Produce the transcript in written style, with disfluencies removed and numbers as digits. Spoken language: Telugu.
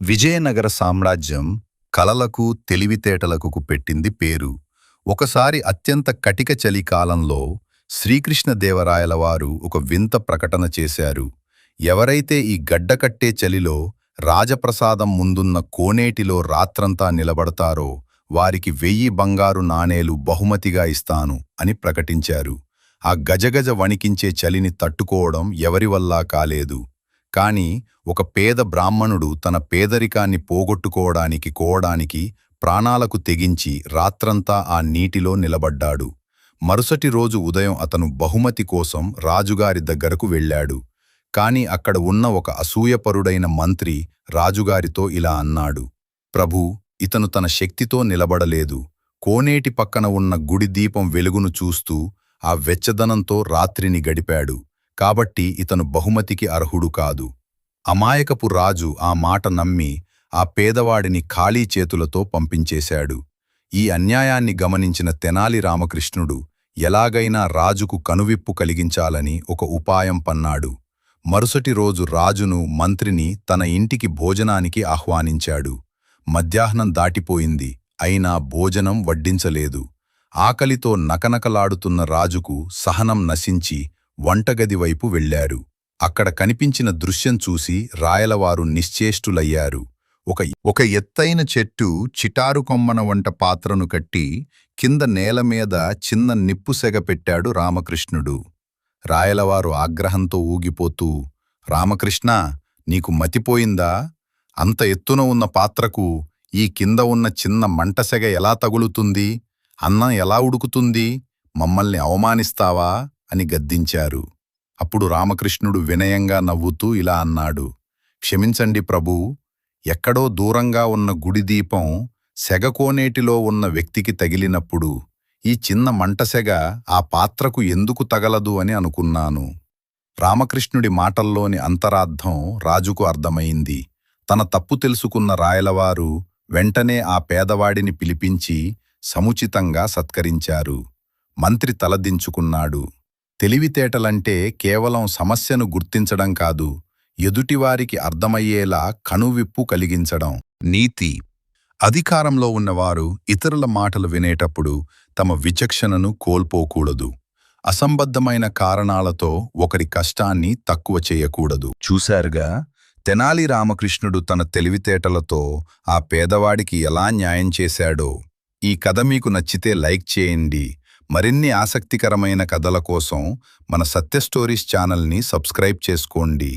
విజయనగర సామ్రాజ్యం కలలకు తెలివితేటలకు పెట్టింది పేరు. ఒకసారి అత్యంత కటిక చలికాలంలో శ్రీకృష్ణదేవరాయల వారు ఒక వింత ప్రకటన చేశారు. ఎవరైతే ఈ గడ్డకట్టే చలిలో రాజప్రసాదం ముందున్న కోనేటిలో రాత్రంతా నిలబడతారో వారికి 1000 బంగారు నాణేలు బహుమతిగా ఇస్తాను అని ప్రకటించారు. ఆ గజగజ వణికించే చలిని తట్టుకోవడం ఎవరివల్లా కాలేదు. కాని ఒక పేద బ్రాహ్మణుడు తన పేదరికాన్ని పోగొట్టుకోవడానికి ప్రాణాలకు తెగించి రాత్రంతా ఆ నీటిలో నిలబడ్డాడు. మరుసటి రోజు ఉదయం అతను బహుమతి కోసం రాజుగారి దగ్గరకు వెళ్ళాడు. కాని అక్కడ ఉన్న ఒక అసూయపరుడైన మంత్రి రాజుగారితో ఇలా అన్నాడు: ప్రభూ, ఇతను తన శక్తితో నిలబడలేదు. కోనేటి పక్కన ఉన్న గుడి దీపం వెలుగును చూస్తూ ఆ వెచ్చదనంతో రాత్రిని గడిపాడు. కాబట్టి ఇతను బహుమతికి అర్హుడు కాదు. అమాయకపు రాజు ఆ మాట నమ్మి ఆ పేదవాడిని ఖాళీ చేతులతో పంపించేశాడు. ఈ అన్యాయాన్ని గమనించిన తెనాలి రామకృష్ణుడు ఎలాగైనా రాజుకు కనువిప్పు కలిగించాలని ఒక ఉపాయం పన్నాడు. మరుసటి రోజు రాజును, మంత్రిని తన ఇంటికి భోజనానికి ఆహ్వానించాడు. మధ్యాహ్నం దాటిపోయింది, అయినా భోజనం వడ్డించలేదు. ఆకలితో నకనకలాడుతున్న రాజుకు సహనం నశించి వంటగది వైపు వెళ్లారు. అక్కడ కనిపించిన దృశ్యం చూసి రాయలవారు నిశ్చేష్టులయ్యారు. ఒక ఎత్తైన చెట్టు చిటారు కొమ్మన వంట పాత్రను కట్టి కింద నేలమీద చిన్న నిప్పుసెగ పెట్టాడు రామకృష్ణుడు. రాయలవారు ఆగ్రహంతో ఊగిపోతూ, రామకృష్ణ, నీకు మతిపోయిందా? అంత ఎత్తున ఉన్న పాత్రకు ఈ కింద ఉన్న చిన్న మంటసెగ ఎలా తగులుతుంది? అన్నం ఎలా ఉడుకుతుంది? మమ్మల్ని అవమానిస్తావా అని గద్దించారు. అప్పుడు రామకృష్ణుడు వినయంగా నవ్వుతూ ఇలా అన్నాడు: క్షమించండి ప్రభూ, ఎక్కడో దూరంగా ఉన్న గుడి దీపం సెగకోనేటిలో ఉన్న వ్యక్తికి తగిలినప్పుడు ఈ చిన్న మంటసెగ ఆ పాత్రకు ఎందుకు తగలదు అని అనుకున్నాను. రామకృష్ణుడి మాటల్లోని అంతరార్థం రాజుకు అర్థమైంది. తన తప్పు తెలుసుకున్న రాయలవారు వెంటనే ఆ పేదవాడిని పిలిపించి సముచితంగా సత్కరించారు. మంత్రి తలదించుకున్నాడు. తెలివితేటలంటే కేవలం సమస్యను గుర్తించడం కాదు, ఎదుటివారికి అర్థమయ్యేలా కనువిప్పు కలిగించడం. నీతి: అధికారంలో ఉన్నవారు ఇతరుల మాటలు వినేటప్పుడు తమ విచక్షణను కోల్పోకూడదు. అసంబద్ధమైన కారణాలతో ఒకరి కష్టాన్ని తక్కువ చేయకూడదు. చూశారుగా, తెనాలి రామకృష్ణుడు తన తెలివితేటలతో ఆ పేదవాడికి ఎలా న్యాయం చేశాడో. ఈ కథ మీకు నచ్చితే లైక్ చేయండి. మరిన్ని ఆసక్తికరమైన కథల కోసం మన సత్య స్టోరీస్ ఛానల్ని సబ్స్క్రైబ్ చేసుకోండి.